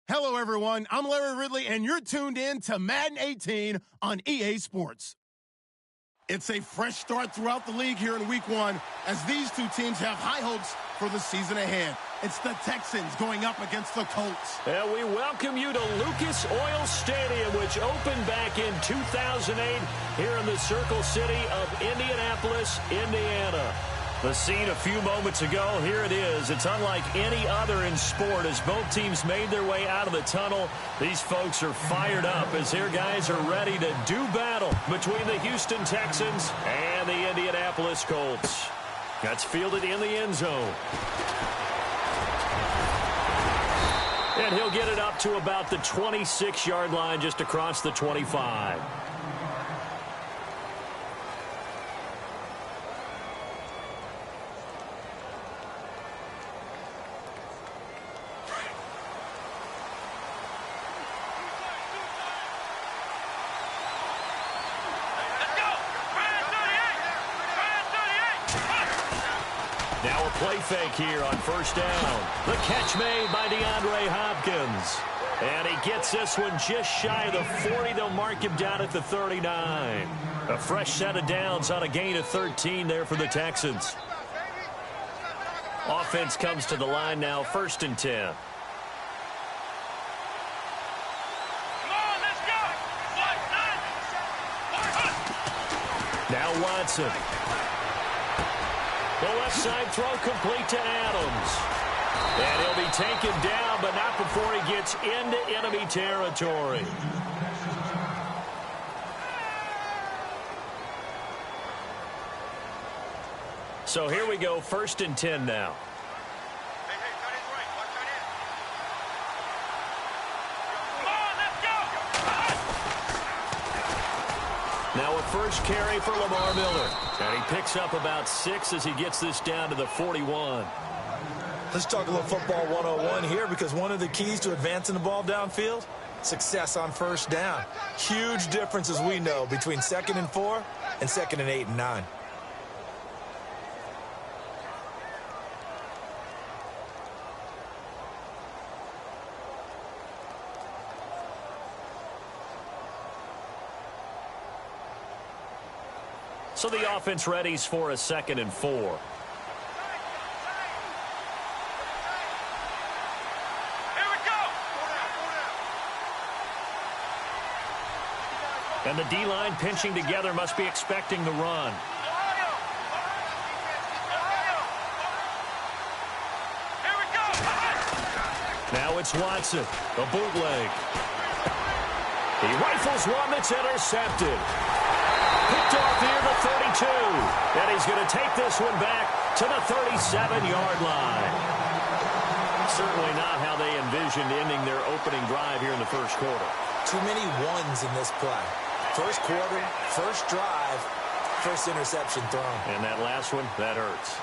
Hello, everyone. I'm Larry Ridley, and you're tuned in to Madden 18 on EA Sports. It's a fresh start throughout the league here in Week 1 as these two teams have high hopes for the season ahead. It's the Texans going up against the Colts. And we welcome you to Lucas Oil Stadium, which opened back in 2008 here in the Circle City of Indianapolis, Indiana. The scene a few moments ago, here it is. It's unlike any other in sport as both teams made their way out of the tunnel. These folks are fired up as their guys are ready to do battle between the Houston Texans and the Indianapolis Colts. That's fielded in the end zone. And he'll get it up to about the 26-yard line just across the 25. Now a play fake here on first down. The catch made by DeAndre Hopkins. And he gets this one just shy of the 40. They'll mark him down at the 39. A fresh set of downs on a gain of 13 there for the Texans. Offense comes to the line now, 1st and 10. Now Watson. The left side throw complete to Adams. And he'll be taken down, but not before he gets into enemy territory. So here we go, 1st and 10 now. Now a first carry for Lamar Miller. And he picks up about 6 as he gets this down to the 41. Let's talk a little football 101 here, because one of the keys to advancing the ball downfield, success on first down. Huge difference, as we know, between 2nd and 4 and 2nd and 8 and 9. So the offense readies for a 2nd and 4. And the D-line pinching together, must be expecting the run. Now it's Watson, the bootleg. He rifles one that's intercepted. Picked off here the 32. And he's going to take this one back to the 37-yard line. Certainly not how they envisioned ending their opening drive here in the first quarter. Too many ones in this play. First quarter, first drive, first interception thrown. And that last one, that hurts.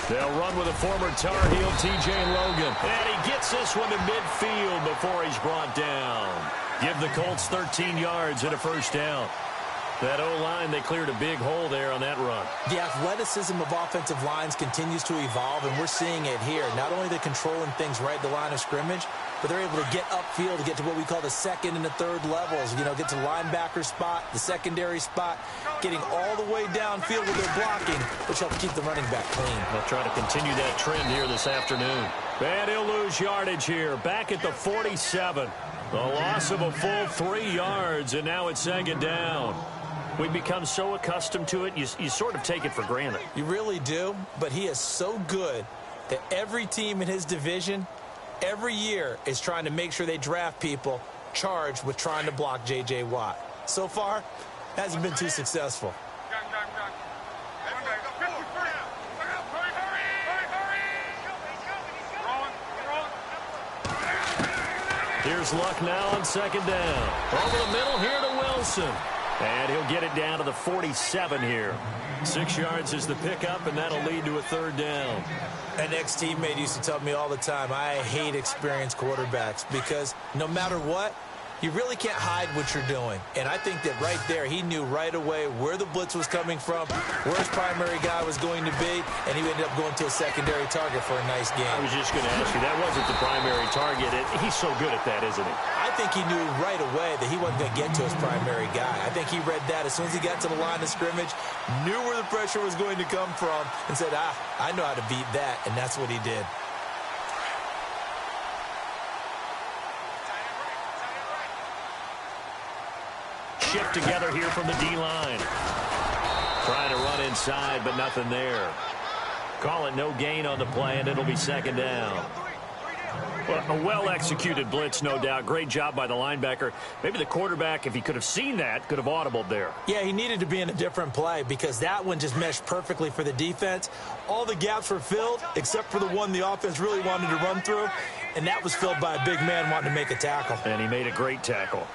They'll run with a former Tar Heel, T.J. Logan. And he gets this one to midfield before he's brought down. Give the Colts 13 yards and a first down. That O-line, they cleared a big hole there on that run. The athleticism of offensive lines continues to evolve, and we're seeing it here. Not only are they controlling things right at the line of scrimmage, but they're able to get upfield to get to what we call the 2nd and the 3rd levels. You know, get to the linebacker spot, the secondary spot, getting all the way downfield with their blocking, which helps keep the running back clean. They'll try to continue that trend here this afternoon. And he'll lose yardage here, back at the 47. The loss of a full 3 yards, and now it's 2nd down. We've become so accustomed to it, you sort of take it for granted. You really do, but he is so good that every team in his division every year is trying to make sure they draft people charged with trying to block J.J. Watt. So far, hasn't been too successful. Here's Luck now on 2nd down. Over the middle here to Wilson. And he'll get it down to the 47 here. 6 yards is the pickup, and that'll lead to a 3rd down. An ex-teammate used to tell me all the time, I hate experienced quarterbacks because no matter what, you really can't hide what you're doing. And I think that right there, he knew right away where the blitz was coming from, where his primary guy was going to be, and he ended up going to a secondary target for a nice game. I was just going to ask you, that wasn't the primary target. He's so good at that, isn't he? I think he knew right away that he wasn't going to get to his primary guy. I think he read that as soon as he got to the line of scrimmage, knew where the pressure was going to come from, and said, I know how to beat that, and that's what he did. Shift together here from the D-line. Trying to run inside, but nothing there. Call it no gain on the play, and it'll be second down. Well, a well-executed blitz, no doubt. Great job by the linebacker. Maybe the quarterback, if he could have seen that, could have audibled there. Yeah, he needed to be in a different play because that one just meshed perfectly for the defense. All the gaps were filled except for the one the offense really wanted to run through, and that was filled by a big man wanting to make a tackle. And he made a great tackle.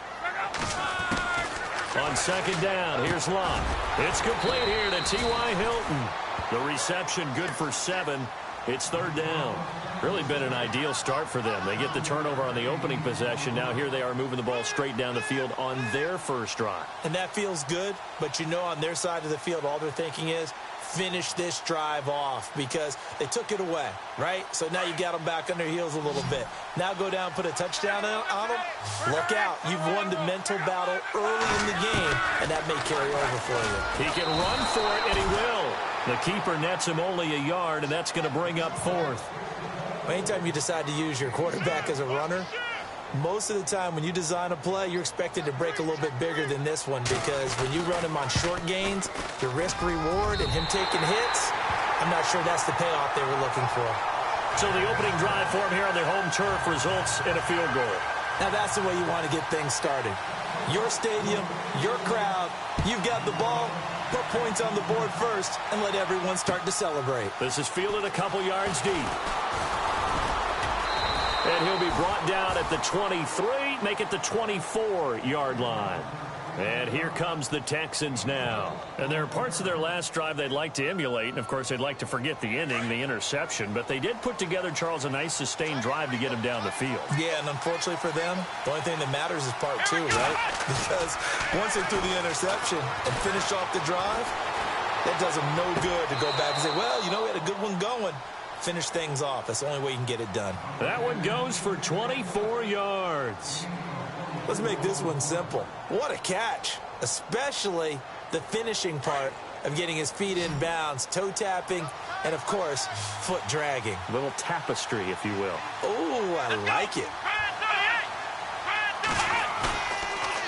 On second down, here's Locke. It's complete here to T.Y. Hilton. The reception good for 7. It's third down. Really been an ideal start for them. They get the turnover on the opening possession. Now here they are moving the ball straight down the field on their first drive. And that feels good, but you know on their side of the field all they're thinking is finish this drive off because they took it away, right? So now you got them back on their heels a little bit. Now go down, put a touchdown on them. Look out. You've won the mental battle early in the game, and that may carry over for you. He can run for it, and he will. The keeper nets him only a yard, and that's going to bring up fourth. Anytime you decide to use your quarterback as a runner, most of the time when you design a play, you're expected to break a little bit bigger than this one because when you run him on short gains, the risk-reward and him taking hits, I'm not sure that's the payoff they were looking for. So the opening drive for him here on their home turf results in a field goal. Now that's the way you want to get things started. Your stadium, your crowd, you've got the ball, put points on the board first, and let everyone start to celebrate. This is fielded a couple yards deep. And he'll be brought down at the 23, make it the 24-yard line. And here comes the Texans now. And there are parts of their last drive they'd like to emulate. And, of course, they'd like to forget the ending, the interception. But they did put together, Charles, a nice sustained drive to get him down the field. Yeah, and unfortunately for them, the only thing that matters is part 2, right? Because once they threw the interception and finished off the drive, that does them no good to go back and say, well, you know, we had a good one going. Finish things off. That's the only way you can get it done. That one goes for 24 yards. Let's make this one simple. What a catch, especially the finishing part of getting his feet in bounds, toe tapping, and, of course, foot dragging. A little tapestry, if you will. Oh, I like it.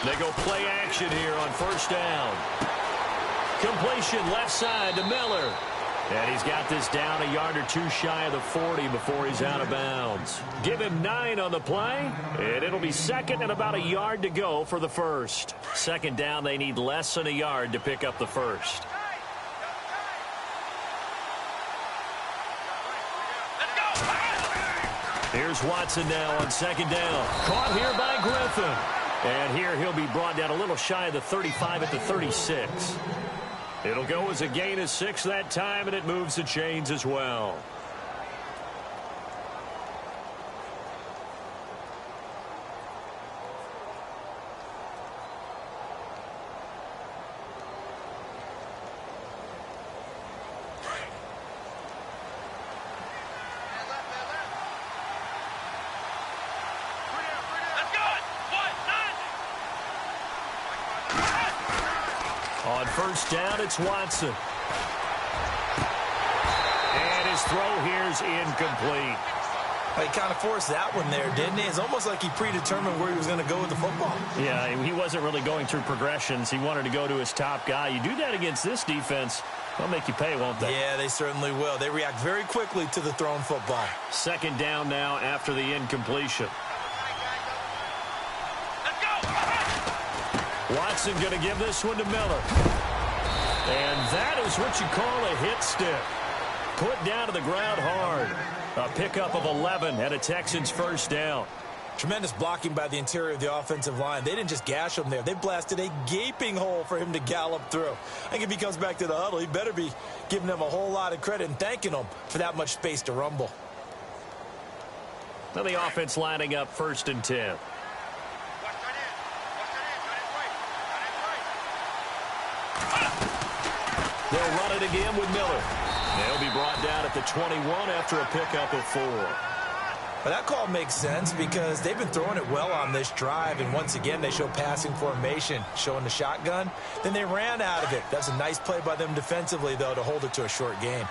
They go play action here on first down. Completion left side to Miller. And he's got this down a yard or two shy of the 40 before he's out of bounds. Give him 9 on the play, and it'll be second and about a yard to go for the first. Second down, they need less than a yard to pick up the first. Here's Watson now on second down. Caught here by Griffin. And here he'll be brought down a little shy of the 35 at the 36. It'll go as a gain of 6 that time, and it moves the chains as well. On first down, it's Watson. And his throw here's incomplete. He kind of forced that one there, didn't he? It's almost like he predetermined where he was going to go with the football. Yeah, he wasn't really going through progressions. He wanted to go to his top guy. You do that against this defense, they'll make you pay, won't they? Yeah, they certainly will. They react very quickly to the thrown football. Second down now after the incompletion. Watson going to give this one to Miller. And that is what you call a hit stick. Put down to the ground hard. A pickup of 11 and a Texans first down. Tremendous blocking by the interior of the offensive line. They didn't just gash him there. They blasted a gaping hole for him to gallop through. I think if he comes back to the huddle, he better be giving them a whole lot of credit and thanking them for that much space to rumble. Now the offense lining up first and 10. They'll run it again with Miller. They'll be brought down at the 21 after a pickup of 4. Well, that call makes sense because they've been throwing it well on this drive, and once again they show passing formation, showing the shotgun. Then they ran out of it. That's a nice play by them defensively, though, to hold it to a short gain.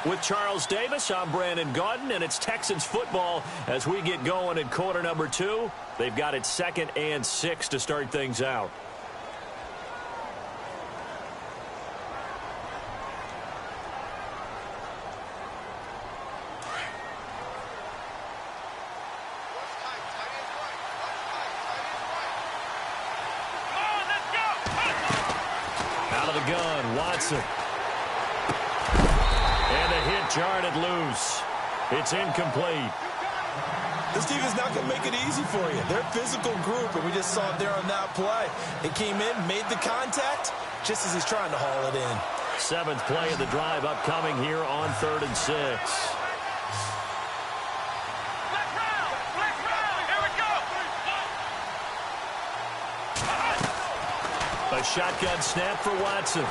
With Charles Davis, I'm Brandon Gaudin, and it's Texans football as we get going in quarter number 2. They've got it 2nd and 6 to start things out. Out of the gun, Watson. And a hit jarred loose. It's incomplete. This team is not going to make it easy for you. They're a physical group, and we just saw it there on that play. It came in, made the contact, just as he's trying to haul it in. 7th play of the drive upcoming here on 3rd and 6. A shotgun snap for Watson.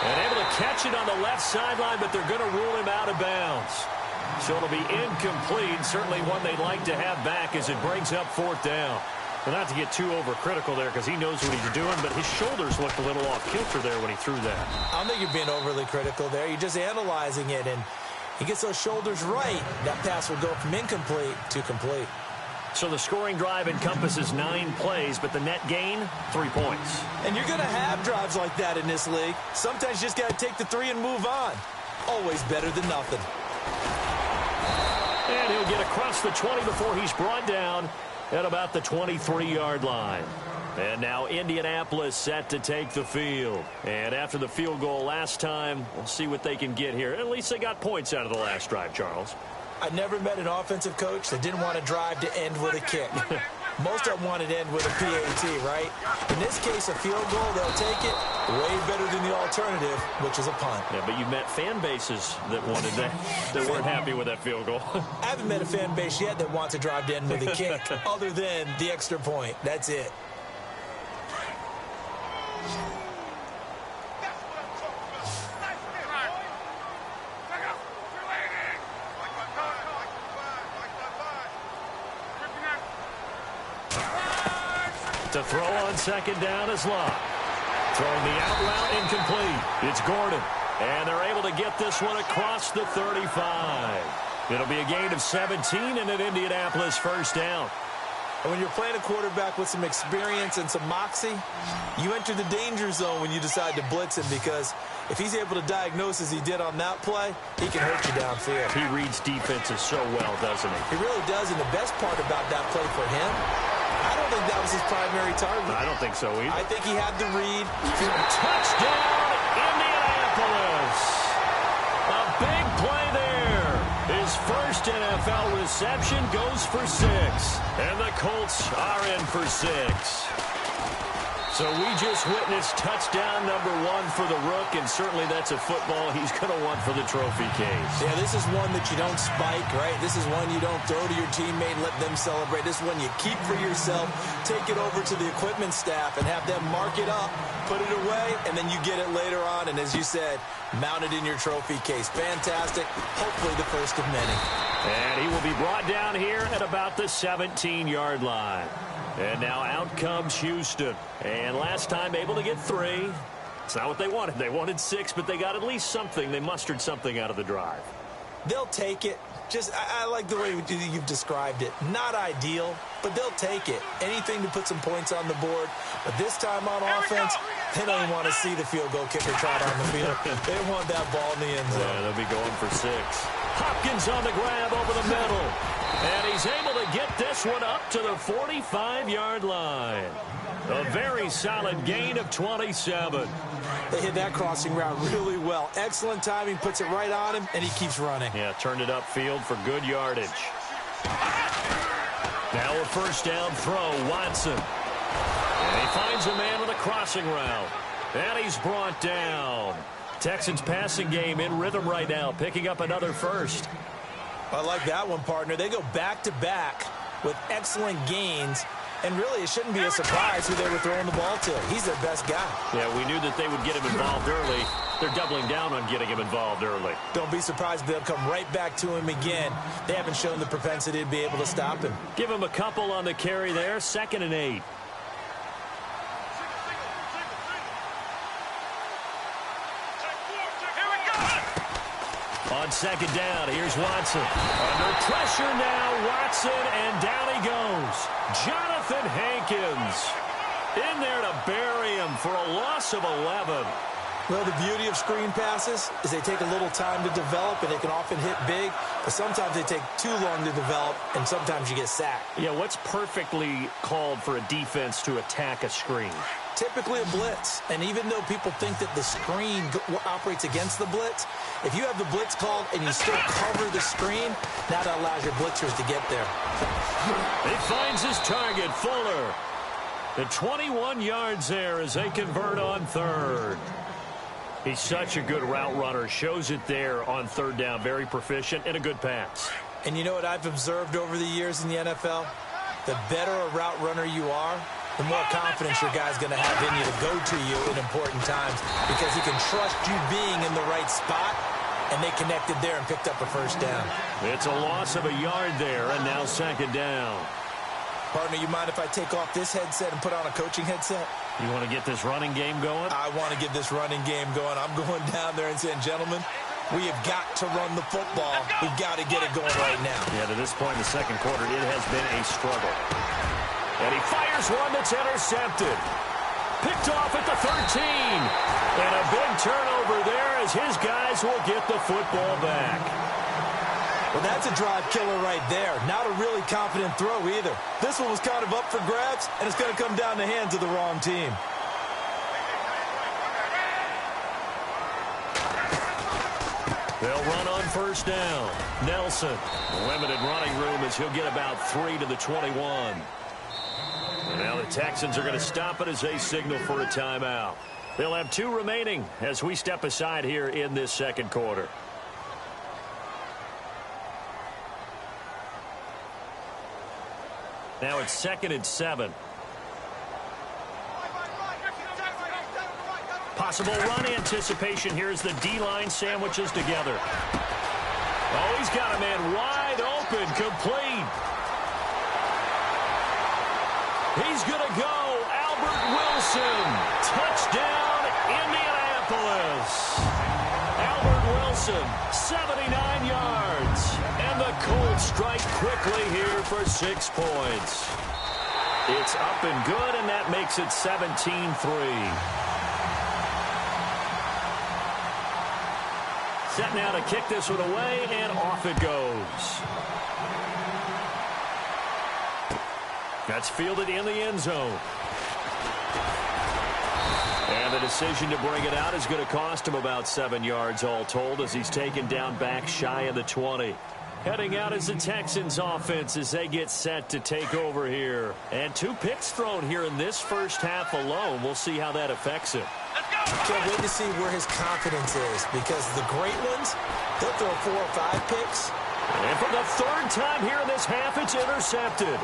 And able to catch it on the left sideline, but they're going to rule him out of bounds. So it'll be incomplete. Certainly one they'd like to have back as it brings up 4th down. Well, not to get too overcritical there because he knows what he's doing, but his shoulders looked a little off kilter there when he threw that. I don't think you're being overly critical there. You're just analyzing it, and he gets those shoulders right. That pass will go from incomplete to complete. So the scoring drive encompasses 9 plays, but the net gain, 3 points. And you're going to have drives like that in this league. Sometimes you just got to take the 3 and move on. Always better than nothing. And he'll get across the 20 before he's brought down at about the 23-yard line. And now Indianapolis set to take the field. And after the field goal last time, we'll see what they can get here. At least they got points out of the last drive, Charles. I never met an offensive coach that didn't want to drive to end with a kick. Most of them wanted to end with a PAT, right? In this case, a field goal, they'll take it way better than the alternative, which is a punt. Yeah, but you met fan bases that wanted that, that weren't happy with that field goal. I haven't met a fan base yet that wants to drive to end with a kick other than the extra point. That's it. To throw on 2nd down is Locke. Throwing the out route incomplete. It's Gordon. And they're able to get this one across the 35. It'll be a gain of 17 and an Indianapolis 1st down. And when you're playing a quarterback with some experience and some moxie, you enter the danger zone when you decide to blitz him, because if he's able to diagnose as he did on that play, he can hurt you downfield. He reads defenses so well, doesn't he? He really does, and the best part about that play for him, I don't think that was his primary target. I don't think so either. I think he had the read. Touchdown, Indianapolis! A big play there. His first NFL reception goes for 6. And the Colts are in for 6. So we just witnessed touchdown number 1 for the Rook, and certainly that's a football he's going to want for the trophy case. Yeah, this is one that you don't spike, right? This is one you don't throw to your teammate and let them celebrate. This is one you keep for yourself, take it over to the equipment staff and have them mark it up, put it away, and then you get it later on. And as you said, mount it in your trophy case. Fantastic. Hopefully the first of many. And he will be brought down here at about the 17-yard line. And now out comes Houston. And last time able to get 3. It's not what they wanted. They wanted 6, but they got at least something. They mustered something out of the drive. They'll take it. I like the way you've described it. Not ideal, but they'll take it. Anything to put some points on the board. But this time on offense, they don't even want to see the field goal kicker trot on the field. They want that ball in the end zone. Yeah, they'll be going for 6. Hopkins on the grab over the middle. And he's able to get this one up to the 45-yard line. A very solid gain of 27. They hit that crossing route really well. Excellent timing, puts it right on him, and he keeps running. Yeah, turned it upfield for good yardage. Now a first down throw, Watson. And he finds a man on the crossing route. And he's brought down. Texans passing game in rhythm right now, picking up another first. I like that one, partner. They go back-to-back with excellent gains. And really, it shouldn't be a surprise who they were throwing the ball to. He's their best guy. Yeah, we knew that they would get him involved early. They're doubling down on getting him involved early. Don't be surprised if they'll come right back to him again. They haven't shown the propensity to be able to stop him. Give him a couple on the carry there. 2nd and 8. On 2nd down, here's Watson. Under pressure now, Watson, and down he goes. Jonathan Hankins in there to bury him for a loss of 11. Well, the beauty of screen passes is they take a little time to develop, and they can often hit big, but sometimes they take too long to develop, and sometimes you get sacked. Yeah, what's perfectly called for a defense to attack a screen? Typically a blitz, and even though people think that the screen operates against the blitz, if you have the blitz called and you still cover the screen, that allows your blitzers to get there. He finds his target, Fuller. The 21 yards there as they convert on 3rd. He's such a good route runner. Shows it there on 3rd down. Very proficient and a good pass. And you know what I've observed over the years in the NFL? The better a route runner you are, the more confidence your guy's going to have in you to go to you in important times because he can trust you being in the right spot, and they connected there and picked up a 1st down. It's a loss of a yard there, and now 2nd down. Partner, you mind if I take off this headset and put on a coaching headset? You want to get this running game going? I want to get this running game going. I'm going down there and saying, gentlemen, we have got to run the football. We've got to get it going right now. Yeah, to this point in the 2nd quarter, it has been a struggle. And he fires one that's intercepted. Picked off at the 13. And a big turnover there as his guys will get the football back. Well, that's a drive killer right there. Not a really confident throw either. This one was kind of up for grabs, and it's going to come down the hands of the wrong team. They'll run on 1st down. Nelson, limited running room as he'll get about 3 to the 21. And now the Texans are going to stop it as they signal for a timeout. They'll have 2 remaining as we step aside here in this 2nd quarter. Now it's 2nd and 7. Possible run anticipation here as the D-line sandwiches together. Oh, he's got a man wide open, complete. He's going to go. Albert Wilson. Touchdown, Indianapolis. Albert Wilson, 79 yards. And the Colts strike quickly here for 6 points. It's up and good, and that makes it 17-3. Set now to kick this one away, and off it goes. That's fielded in the end zone. And the decision to bring it out is going to cost him about 7 yards all told as he's taken down back shy of the 20. Heading out is the Texans offense as they get set to take over here. And 2 picks thrown here in this first half alone. We'll see how that affects him. Can't wait to see where his confidence is because the great ones, they'll throw 4 or 5 picks. And for the 3rd time here in this half, it's intercepted.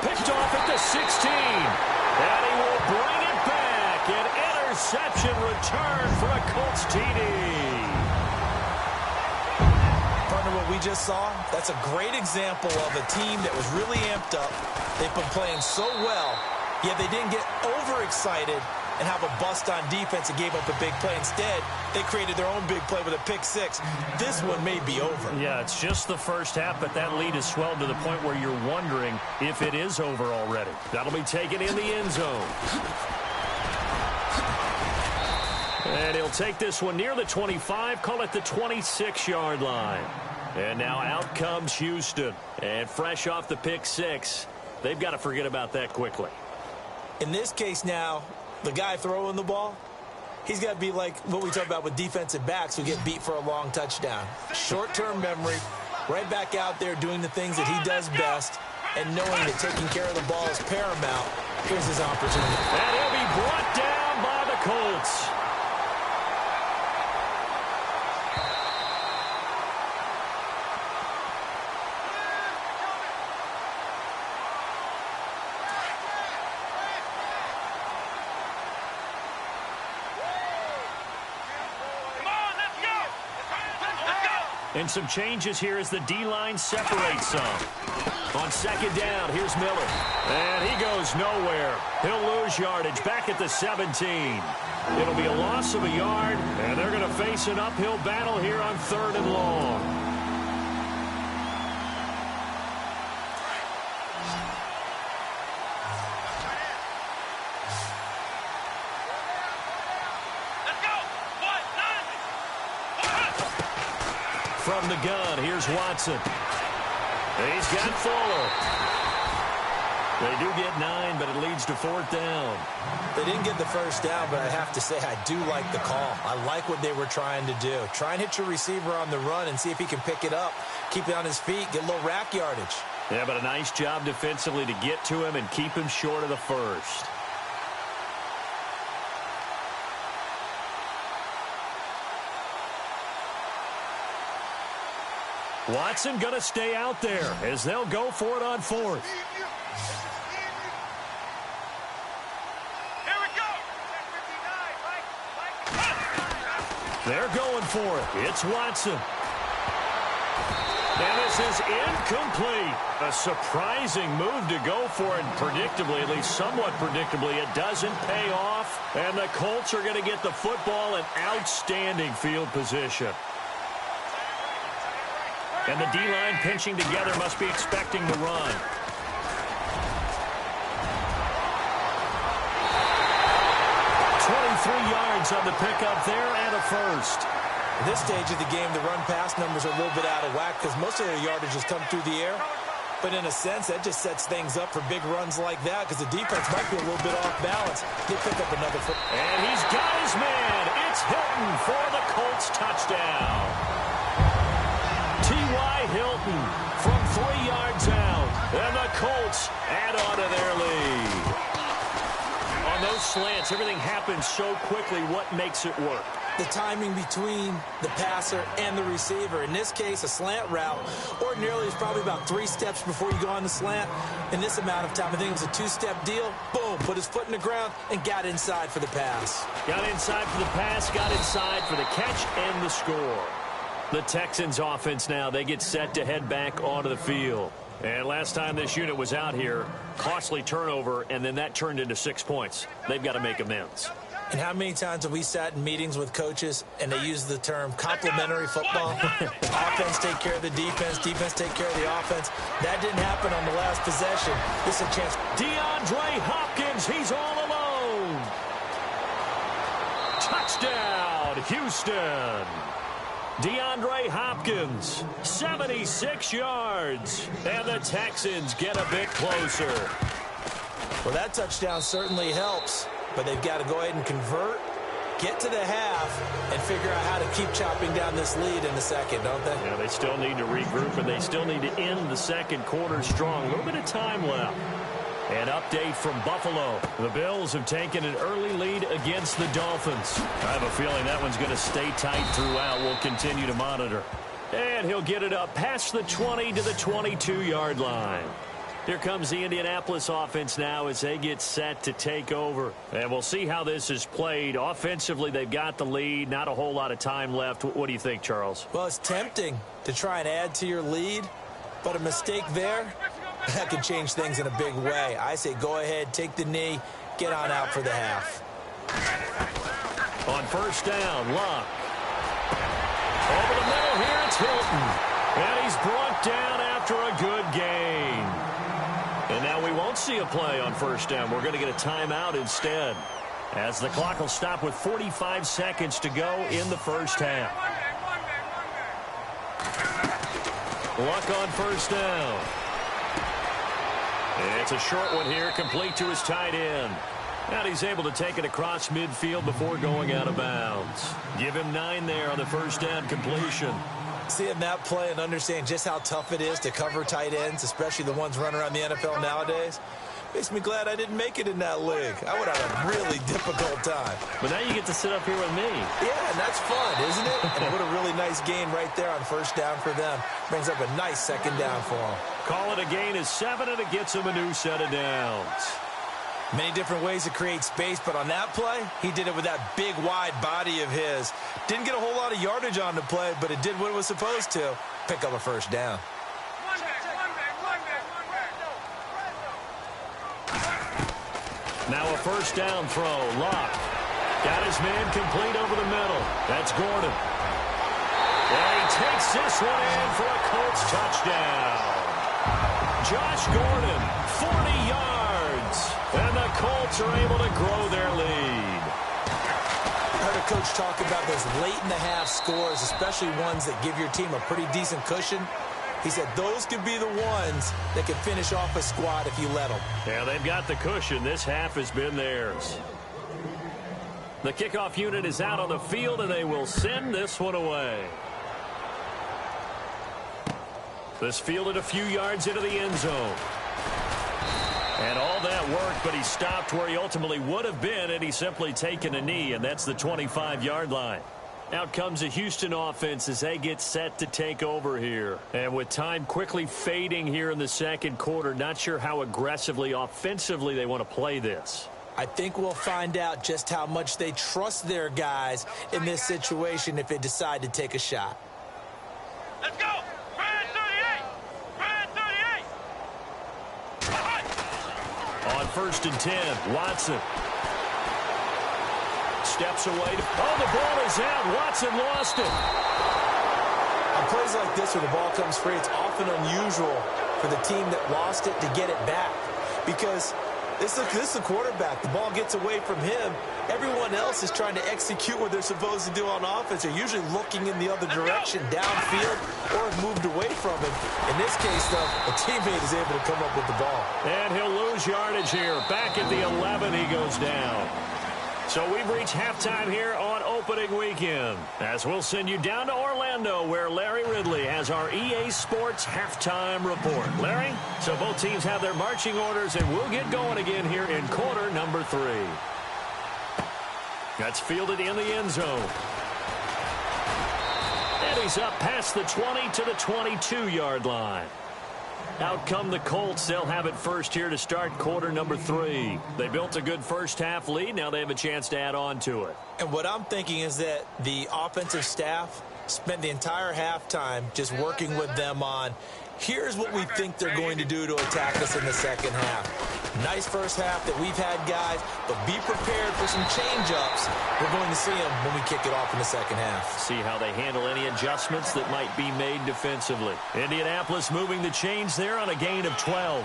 Picked off at the 16. And he will bring it back. An interception return for a Colts TD. Partner, what we just saw, that's a great example of a team that was really amped up. They've been playing so well, yet they didn't get overexcited and have a bust on defense and gave up a big play. Instead, they created their own big play with a pick 6. This one may be over. Yeah, it's just the first half, but that lead has swelled to the point where you're wondering if it is over already. That'll be taken in the end zone. And he'll take this one near the 25, call it the 26-yard line. And now out comes Houston. And fresh off the pick 6, they've got to forget about that quickly. In this case now, the guy throwing the ball, he's got to be like what we talk about with defensive backs who get beat for a long touchdown. Short-term memory, right back out there doing the things that he does best, and knowing that taking care of the ball is paramount. Here's his opportunity. And he'll be brought down by the Colts. And some changes here as the D-line separates some. On second down, here's Miller. And he goes nowhere. He'll lose yardage back at the 17. It'll be a loss of a yard, and they're going to face an uphill battle here on 3rd and long. From the gun, here's Watson. He's got Fuller. They do get 9, but it leads to 4th down. They didn't get the first down, but I have to say I do like the call. I like what they were trying to do. Try and hit your receiver on the run and see if he can pick it up, keep it on his feet, get a little rack yardage. Yeah, but a nice job defensively to get to him and keep him short of the first. Watson going to stay out there as they'll go for it on 4th. Here we go. They're going for it. It's Watson. And this is incomplete. A surprising move to go for it. Predictably, at least somewhat predictably, it doesn't pay off. And the Colts are going to get the football in outstanding field position. And the D-line pinching together must be expecting the run. Yards on the pickup there and a first. At this stage of the game, the run-pass numbers are a little bit out of whack because most of their yardage has come through the air. But in a sense, that just sets things up for big runs like that because the defense might be a little bit off balance. They pick up another foot. And he's got his man. It's Hilton for the Colts touchdown. T.Y. Hilton from 3 yards out. And the Colts add on to their lead. On those slants, everything happens so quickly. What makes it work? The timing between the passer and the receiver. In this case, a slant route ordinarily is probably about 3 steps before you go on the slant. In this amount of time, I think it was a 2-step deal. Boom, put his foot in the ground and got inside for the pass. Got inside for the pass, got inside for the catch and the score. The Texans offense now, they get set to head back onto the field. And last time this unit was out here, costly turnover, and then that turned into 6 points. They've got to make amends. And how many times have we sat in meetings with coaches and they use the term complementary football? Offense take care of the defense, defense take care of the offense. That didn't happen on the last possession. This is a chance. DeAndre Hopkins, he's all alone. Touchdown, Houston. DeAndre Hopkins, 76 yards. And the Texans get a bit closer. Well, that touchdown certainly helps, but they've got to go ahead and convert, get to the half, and figure out how to keep chopping down this lead in the second, don't they? Yeah, they still need to regroup, and they still need to end the second quarter strong. A little bit of time left. An update from Buffalo. The Bills have taken an early lead against the Dolphins. I have a feeling that one's going to stay tight throughout. We'll continue to monitor. And he'll get it up past the 20 to the 22-yard line. Here comes the Indianapolis offense now as they get set to take over. And we'll see how this is played. Offensively, they've got the lead. Not a whole lot of time left. What do you think, Charles? Well, it's tempting to try and add to your lead, but a mistake there, that could change things in a big way. I say go ahead, take the knee, get on out for the half. On first down, Luck. Over the middle here, it's Hilton. And he's brought down after a good gain. And now we won't see a play on first down. We're going to get a timeout instead, as the clock will stop with 45 seconds to go in the first half. Luck on first down. It's a short one here, complete to his tight end. And he's able to take it across midfield before going out of bounds. Give him 9 there on the first down completion. Seeing that play and understand just how tough it is to cover tight ends, especially the ones running around the NFL nowadays, makes me glad I didn't make it in that league. I would have a really difficult time. But now you get to sit up here with me. Yeah, and that's fun, isn't it? And what a really nice gain right there on first down for them. Brings up a nice second down for them. Call it a gain of 7, and it gets them a new set of downs. Many different ways to create space, but on that play, he did it with that big, wide body of his. Didn't get a whole lot of yardage on the play, but it did what it was supposed to. Pick up a first down. Now a first down throw. Locke got his man complete over the middle. That's Gordon. And he takes this one in for a Colts touchdown. Josh Gordon, 40 yards. And the Colts are able to grow their lead. I heard a coach talk about those late-in-the-half scores, especially ones that give your team a pretty decent cushion. He said those could be the ones that can finish off a squad if you let them. Yeah, they've got the cushion. This half has been theirs. The kickoff unit is out on the field, and they will send this one away. This fielded a few yards into the end zone. And all that worked, but he stopped where he ultimately would have been, and he's simply taken a knee, and that's the 25-yard line. Out comes the Houston offense as they get set to take over here. And with time quickly fading here in the second quarter, not sure how aggressively, offensively they want to play this. I think we'll find out just how much they trust their guys in this situation if they decide to take a shot. Let's go! Brad 38! Brad 38! On 1st and 10, Watson. Steps away. Oh, the ball is out. Watson lost it. On plays like this where the ball comes free, it's often unusual for the team that lost it to get it back. Because this is the quarterback. The ball gets away from him. Everyone else is trying to execute what they're supposed to do on offense. They're usually looking in the other direction, downfield, or have moved away from him. In this case, though, a teammate is able to come up with the ball. And he'll lose yardage here. Back at the 11, he goes down. So we've reached halftime here on opening weekend, as we'll send you down to Orlando, where Larry Ridley has our EA Sports halftime report. Larry, so both teams have their marching orders, and we'll get going again here in quarter number 3. That's fielded in the end zone. And he's up past the 20 to the 22-yard line. Out come the Colts. They'll have it first here to start quarter number 3. They built a good first-half lead. Now they have a chance to add on to it. And what I'm thinking is that the offensive staff spent the entire halftime just working with them on, here's what we think they're going to do to attack us in the second half. Nice first half that we've had, guys, but be prepared for some change-ups. We're going to see them when we kick it off in the second half. See how they handle any adjustments that might be made defensively. Indianapolis moving the chains there on a gain of 12.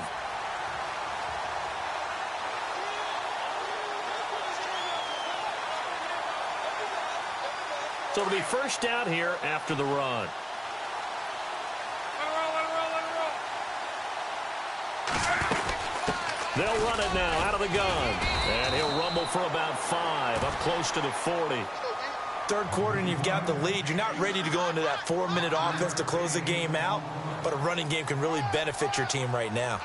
So it'll be first down here after the run. They'll run it now out of the gun. And he'll rumble for about 5, up close to the 40. Third quarter and you've got the lead. You're not ready to go into that 4-minute offense to close the game out, but a running game can really benefit your team right now.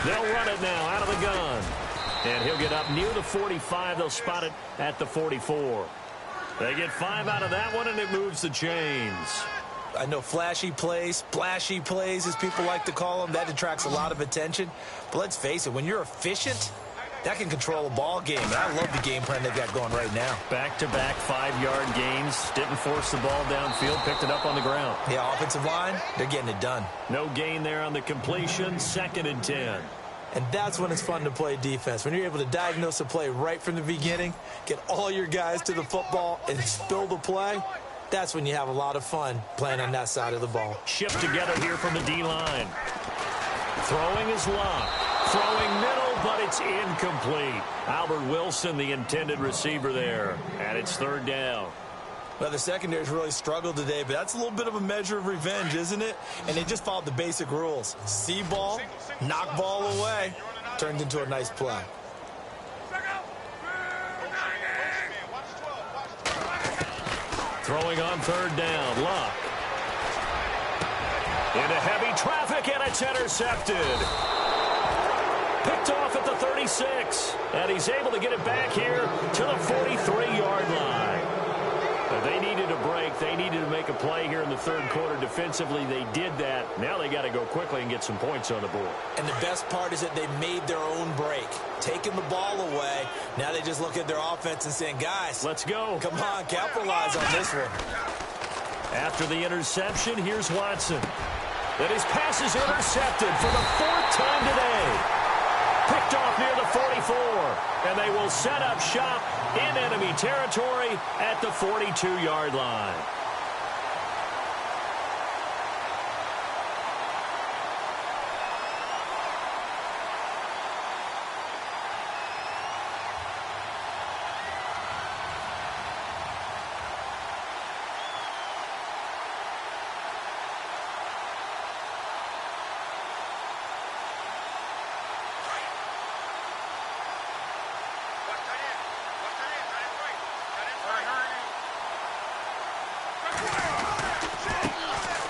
They'll run it now out of the gun. And he'll get up near the 45. They'll spot it at the 44. They get 5 out of that one, and it moves the chains. I know flashy plays, splashy plays, as people like to call them, that attracts a lot of attention. But let's face it, when you're efficient, that can control a ball game. And I love the game plan they've got going right now. Back-to-back 5-yard gains. Didn't force the ball downfield. Picked it up on the ground. Yeah, offensive line, they're getting it done. No gain there on the completion. 2nd and 10. And that's when it's fun to play defense. When you're able to diagnose a play right from the beginning, get all your guys to the football, and spill the play, that's when you have a lot of fun playing on that side of the ball. Shift together here from the D-line. Throwing is Locke. Throwing middle, but it's incomplete. Albert Wilson, the intended receiver there. And it's 3rd down. Well, the secondary's really struggled today, but that's a little bit of a measure of revenge, isn't it? And they just followed the basic rules. See ball, knock ball away, turned into a nice play. Throwing on 3rd down, Locke. Into heavy traffic, and it's intercepted. Picked off at the 36, and he's able to get it back here to the 43-yard line. They needed a break like they needed to make a play here in the third quarter defensively. They did that. Now they got to go quickly and get some points on the board. And the best part is that they made their own break, taking the ball away. Now they just look at their offense and saying, guys, let's go. Come on, capitalize on this one. After the interception, here's Watson. And his pass is intercepted for the fourth time today. Picked off near the 44. And they will set up shop in enemy territory at the 42-yard line.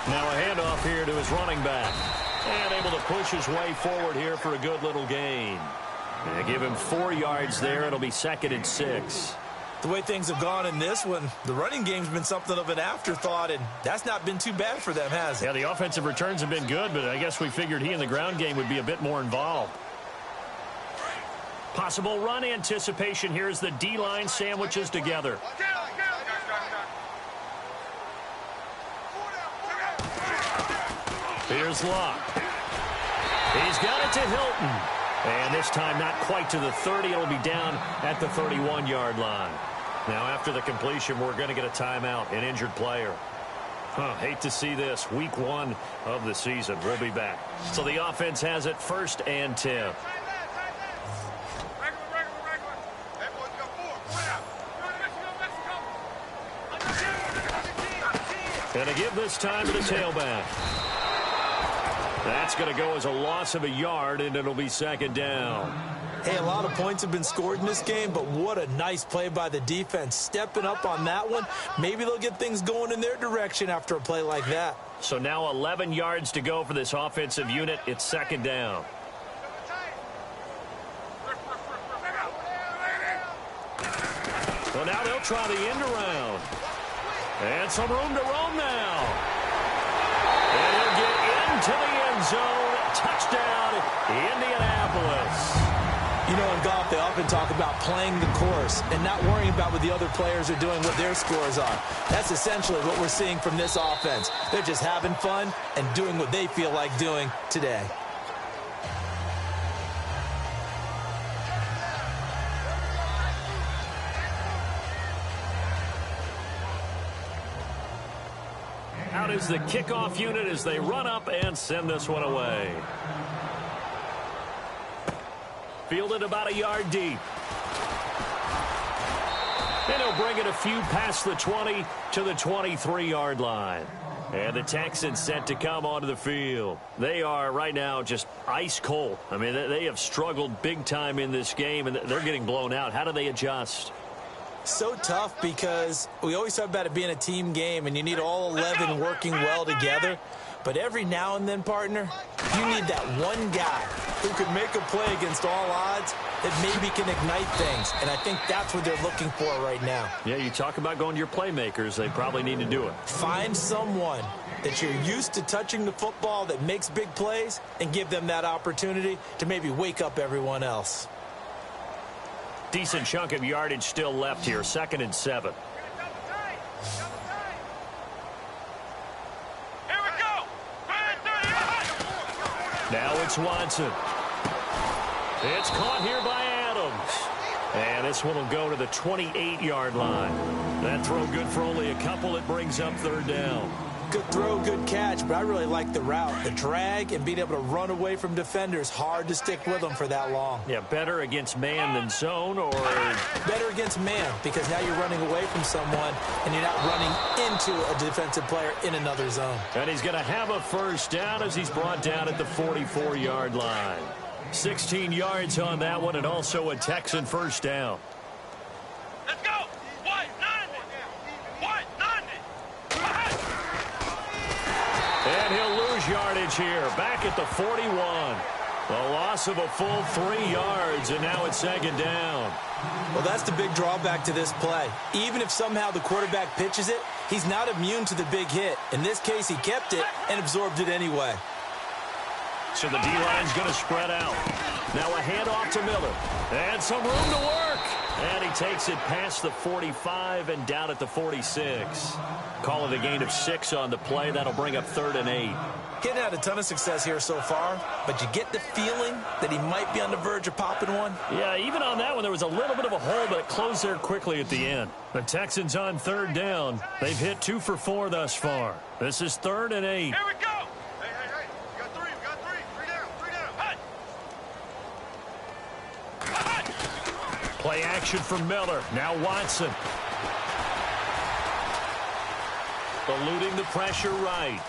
Now a handoff here to his running back. And able to push his way forward here for a good little gain. And give him 4 yards there. It'll be 2nd and 6. The way things have gone in this one, the running game's been something of an afterthought, and that's not been too bad for them, has it? Yeah, the offensive returns have been good, but I guess we figured he in the ground game would be a bit more involved. Possible run anticipation here as the D-line sandwiches together. Here's Locke. He's got it to Hilton. And this time not quite to the 30. It'll be down at the 31-yard line. Now after the completion, we're going to get a timeout, an injured player. Hate to see this. Week 1 of the season. We'll be back. So the offense has it 1st and 10. And a give this time to the tailback. That's going to go as a loss of a yard, and it'll be 2nd down. Hey, a lot of points have been scored in this game, but what a nice play by the defense. Stepping up on that one. Maybe they'll get things going in their direction after a play like that. So now 11 yards to go for this offensive unit. It's 2nd down. Well, now they'll try the end around. And some room to roam now. And he'll get into the end zone. Touchdown, Indianapolis. You know, in golf, they often talk about playing the course and not worrying about what the other players are doing, what their scores are. That's essentially what we're seeing from this offense. They're just having fun and doing what they feel like doing today. Out is the kickoff unit as they run up and send this one away. Fielded about a yard deep. And he'll bring it a few past the 20 to the 23-yard line. And the Texans set to come onto the field. They are right now just ice cold. I mean, they have struggled big time in this game, and they're getting blown out. How do they adjust? So tough because we always talk about it being a team game and you need all 11 working well together. But every now and then, partner, you need that one guy who could make a play against all odds that maybe can ignite things. And I think that's what they're looking for right now. Yeah, you talk about going to your playmakers. They probably need to do it. Find someone that you're used to touching the football that makes big plays and give them that opportunity to maybe wake up everyone else. Decent chunk of yardage still left here. 2nd and 7. Here we go. Now it's Watson. It's caught here by Adams. And this one will go to the 28-yard line. That throw good for only a couple. It brings up 3rd down. Good throw, good catch, but I really like the route. The drag and being able to run away from defenders, hard to stick with them for that long. Yeah, better against man than zone, or? Better against man, because now you're running away from someone and you're not running into a defensive player in another zone. And he's going to have a 1st down as he's brought down at the 44-yard line. 16 yards on that one, and also a Texan 1st down. Let's go. White 90. White 90. And he'll lose yardage here. Back at the 41. A loss of a full 3 yards, and now it's second down. Well, that's the big drawback to this play. Even if somehow the quarterback pitches it, he's not immune to the big hit. In this case, he kept it and absorbed it anyway. So the D-line's going to spread out. Now a handoff to Miller. And some room to work. And he takes it past the 45 and down at the 46. Call it a gain of 6 on the play. That'll bring up 3rd and 8. Getting had a ton of success here so far, but you get the feeling that he might be on the verge of popping one. Yeah, even on that one, there was a little bit of a hole, but it closed there quickly at the end. The Texans on 3rd down. They've hit 2 for 4 thus far. This is 3rd and 8. Here we go. Hey. We got 3. We got 3. 3 down. 3 down. Hut. Play action from Miller. Now Watson. Eluding the pressure right.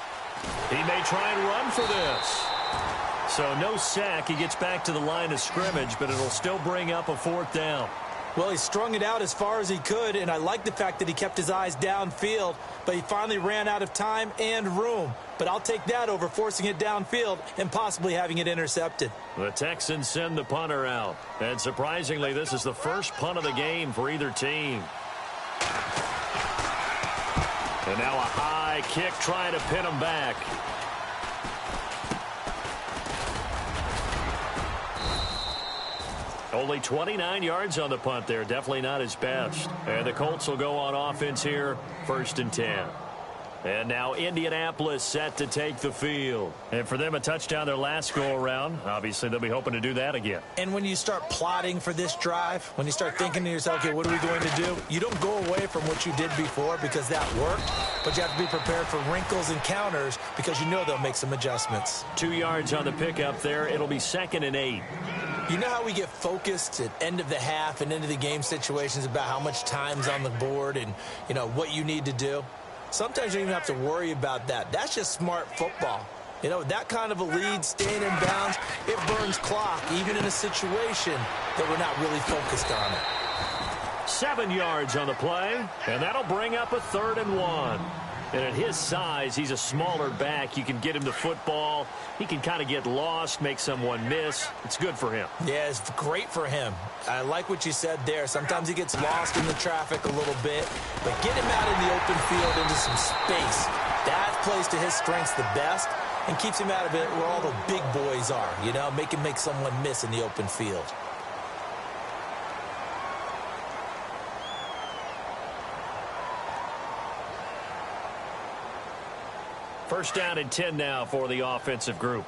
He may try and run for this. So no sack. He gets back to the line of scrimmage, but it'll still bring up a 4th down. Well, he strung it out as far as he could, and I like the fact that he kept his eyes downfield, but he finally ran out of time and room. But I'll take that over forcing it downfield and possibly having it intercepted. The Texans send the punter out. And surprisingly, this is the first punt of the game for either team. And now a high kick trying to pin him back. Only 29 yards on the punt there. Definitely not his best. And the Colts will go on offense here, 1st and 10. And now Indianapolis set to take the field. And for them, a touchdown their last go-around. Obviously, they'll be hoping to do that again. And when you start plotting for this drive, when you start thinking to yourself, okay, what are we going to do? You don't go away from what you did before because that worked, but you have to be prepared for wrinkles and counters because you know they'll make some adjustments. 2 yards on the pickup there. It'll be 2nd and 8. You know how we get focused at end of the half and into the game situations about how much time's on the board and, you know, what you need to do? Sometimes you don't even have to worry about that. That's just smart football. You know, that kind of a lead, staying in bounds, it burns clock, even in a situation that we're not really focused on it. 7 yards on the play, and that'll bring up a 3rd and 1. And at his size, he's a smaller back. You can get him the football. He can kind of get lost, make someone miss. It's good for him. Yeah, it's great for him. I like what you said there. Sometimes he gets lost in the traffic a little bit, but get him out in the open field into some space. That plays to his strengths the best and keeps him out of it where all the big boys are, you know, make him make someone miss in the open field. First down and 10 now for the offensive group.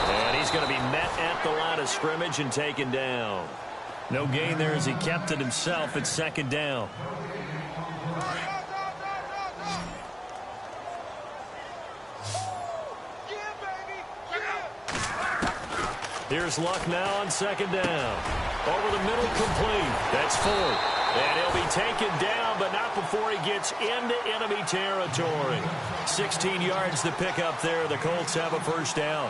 And he's going to be met at the line of scrimmage and taken down. No gain there as he kept it himself at 2nd down. Here's Luck now on 2nd down. Over the middle, complete. That's 4th. And he'll be taken down, but not before he gets into enemy territory. 16 yards to pick up there. The Colts have a 1st down.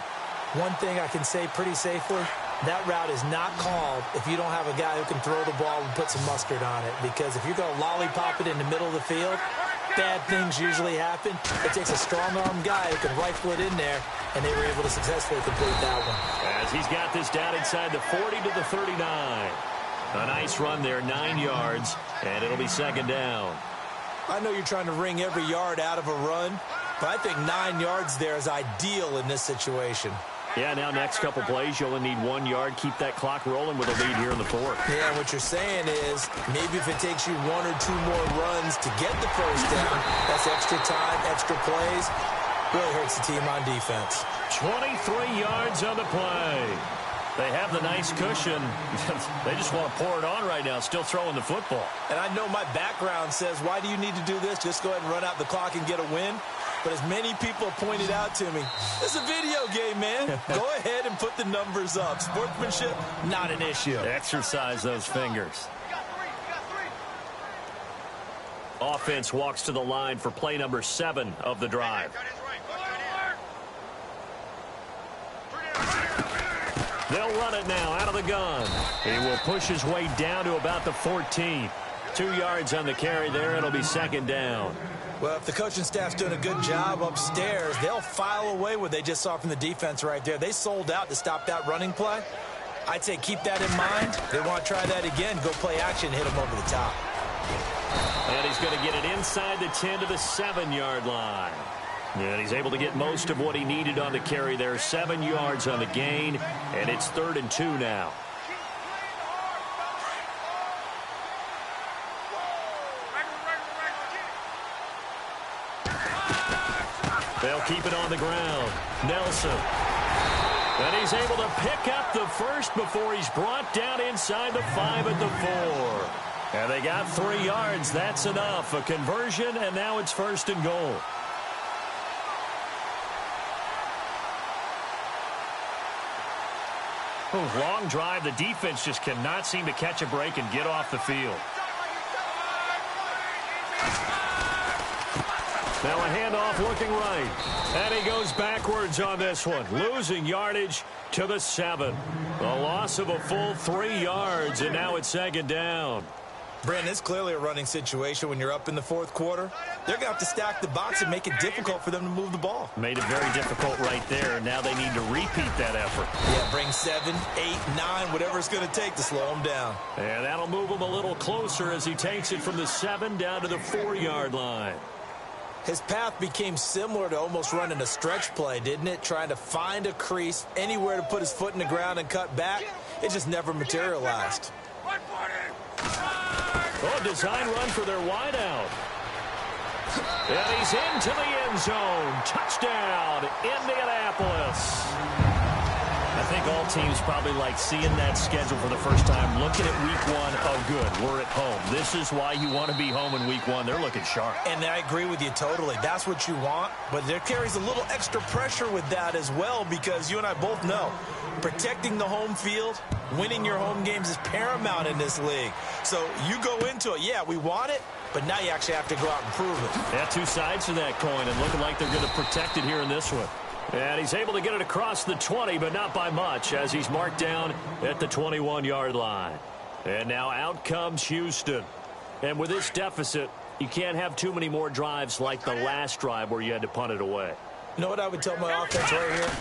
One thing I can say pretty safely, that route is not called if you don't have a guy who can throw the ball and put some mustard on it. Because if you're going to lollipop it in the middle of the field, bad things usually happen. It takes a strong-arm guy who can rifle it in there, and they were able to successfully complete that one. As he's got this down inside the 40 to the 39. A nice run there, 9 yards, and it'll be 2nd down. I know you're trying to wring every yard out of a run, but I think 9 yards there is ideal in this situation. Yeah, now next couple plays, you only need 1 yard. Keep that clock rolling with a lead here in the 4th. Yeah, what you're saying is maybe if it takes you 1 or 2 more runs to get the 1st down, that's extra time, extra plays. Really hurts the team on defense. 23 yards on the play. They have the nice cushion. They just want to pour it on right now, still throwing the football. And I know my background says, why do you need to do this? Just go ahead and run out the clock and get a win. But as many people pointed out to me, it's a video game, man. Go ahead and put the numbers up. Sportsmanship, not an issue. Exercise those fingers. Offense walks to the line for play number 7 of the drive. They'll run it now out of the gun. He will push his way down to about the 14. 2 yards on the carry there. It'll be second down. Well, if the coaching staff's doing a good job upstairs, they'll file away what they just saw from the defense right there. They sold out to stop that running play. I'd say keep that in mind. They want to try that again. Go play action and hit them over the top. And he's going to get it inside the 10 to the 7-yard line. And he's able to get most of what he needed on the carry there. 7 yards on the gain, and it's 3rd and 2 now. They'll keep it on the ground. Nelson. And he's able to pick up the first before he's brought down inside the 5 at the 4. And they got 3 yards. That's enough. A conversion, and now it's 1st and goal. Long drive. The defense just cannot seem to catch a break and get off the field. Now a handoff looking right. And he goes backwards on this one. Losing yardage to the 7. A loss of a full 3 yards, and now it's 2nd down. Brandon, it's clearly a running situation when you're up in the 4th quarter. They're going to have to stack the box and make it difficult for them to move the ball. Made it very difficult right there. Now they need to repeat that effort. Yeah, bring 7, 8, 9, whatever it's going to take to slow them down. And that'll move him a little closer as he takes it from the 7 down to the 4-yard line. His path became similar to almost running a stretch play, didn't it? Trying to find a crease, anywhere to put his foot in the ground and cut back. It just never materialized. Oh, design run for their wideout. And he's into the end zone. Touchdown, Indianapolis. I think all teams probably like seeing that schedule for the first time, looking at week 1. Oh, good, we're at home. This is why you want to be home in week 1. They're looking sharp. And I agree with you totally. That's what you want. But there carries a little extra pressure with that as well, because you and I both know protecting the home field, winning your home games is paramount in this league. So you go into it, yeah, we want it, but now you actually have to go out and prove it. Yeah, 2 sides to that coin, and looking like they're going to protect it here in this one. And he's able to get it across the 20, but not by much, as he's marked down at the 21-yard line. And now out comes Houston. And with this deficit, you can't have too many more drives like the last drive where you had to punt it away. You know what I would tell my offense right here?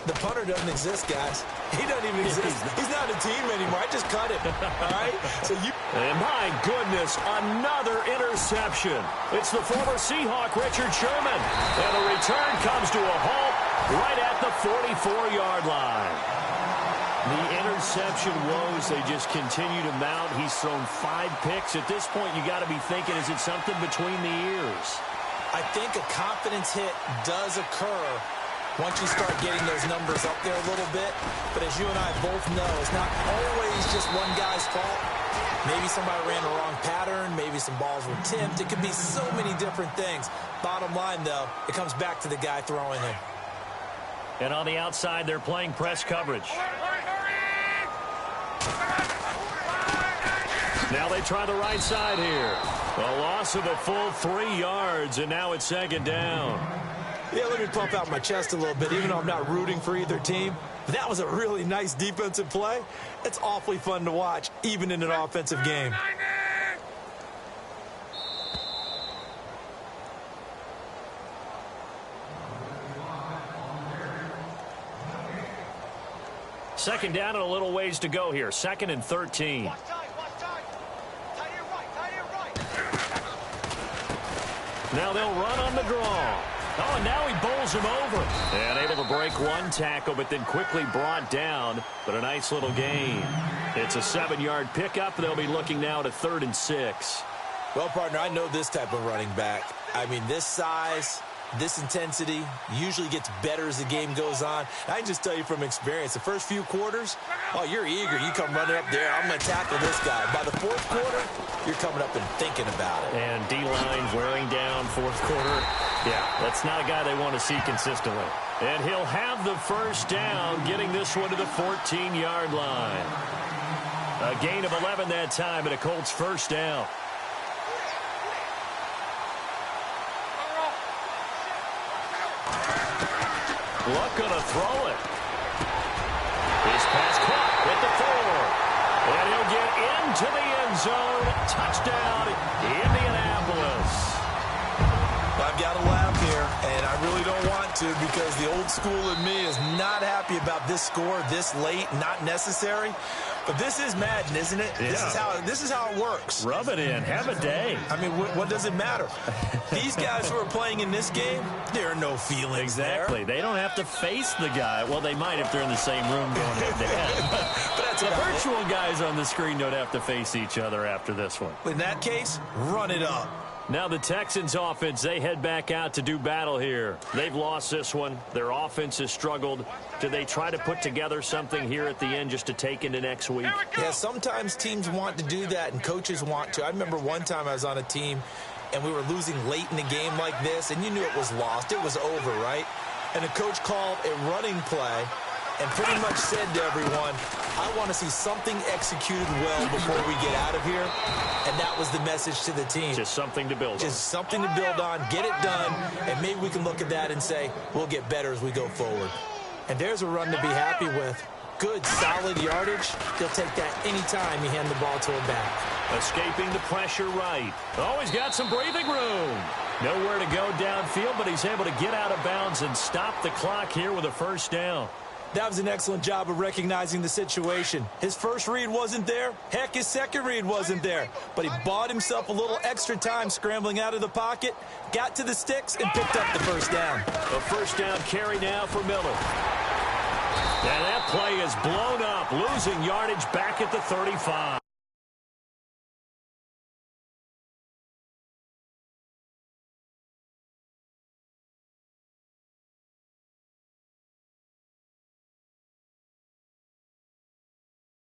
The punter doesn't exist, guys. He doesn't even exist. He's not a team anymore. I just cut him. All right? So you... And my goodness, another interception. It's the former Seahawk, Richard Sherman. And the return comes to a halt right at the 44-yard line. The interception woes, they just continue to mount. He's thrown 5 picks. At this point, you got to be thinking, is it something between the ears? I think a confidence hit does occur once you start getting those numbers up there a little bit. But as you and I both know, it's not always just one guy's fault. Maybe somebody ran the wrong pattern. Maybe some balls were tipped. It could be so many different things. Bottom line, though, it comes back to the guy throwing them. And on the outside, they're playing press coverage. Now they try the right side here. A loss of a full 3 yards, and now it's 2nd down. Yeah, let me pump out my chest a little bit, even though I'm not rooting for either team. That was a really nice defensive play. It's awfully fun to watch, even in an offensive game. Second down and a little ways to go here. 2nd and 13. Now they'll run on the draw. Oh, and now he bowls him over. And able to break 1 tackle, but then quickly brought down. But a nice little gain. It's a 7-yard pickup. They'll be looking now to 3rd and 6. Well, partner, I know this type of running back. I mean, this size, this intensity usually gets better as the game goes on. I can just tell you from experience, the first few quarters, oh, you're eager. You come running up there, I'm going to tackle this guy. By the 4th quarter, you're coming up and thinking about it. And D-line wearing down 4th quarter. Yeah, that's not a guy they want to see consistently. And he'll have the first down, getting this one to the 14-yard line. A gain of 11 that time, and a Colts first down. Luck gonna throw it. His This pass caught at the 4. And he'll get into the end zone. Touchdown, Indianapolis. I've got to laugh here, and I really don't want to because the old school in me is not happy about this score this late, not necessary. But this is Madden, isn't it? Yeah. This is how it works. Rub it in. Have a day. I mean, what does it matter? These guys who are playing in this game, there are no feelings Exactly. there. They don't have to face the guy. Well, they might if they're in the same room going head-to-head. But that's The about virtual it. guys on the screen don't have to face each other after this one. In that case, run it up. Now the Texans offense, they head back out to do battle here. They've lost this one. Their offense has struggled. Do they try to put together something here at the end just to take into next week? Yeah, sometimes teams want to do that and coaches want to. I remember one time I was on a team and we were losing late in the game like this, and you knew it was lost. It was over, right? And the coach called a running play and pretty much said to everyone, I want to see something executed well before we get out of here. And that was the message to the team. Just something to build on. Just something to build on, get it done, and maybe we can look at that and say, we'll get better as we go forward. And there's a run to be happy with. Good, solid yardage. He'll take that anytime you hand the ball to him back. Escaping the pressure right. Oh, he's got some breathing room. Nowhere to go downfield, but he's able to get out of bounds and stop the clock here with a first down. That was an excellent job of recognizing the situation. His first read wasn't there. Heck, his second read wasn't there. But he bought himself a little extra time scrambling out of the pocket, got to the sticks, and picked up the first down. A first down carry now for Miller. And that play is blown up, losing yardage back at the 35.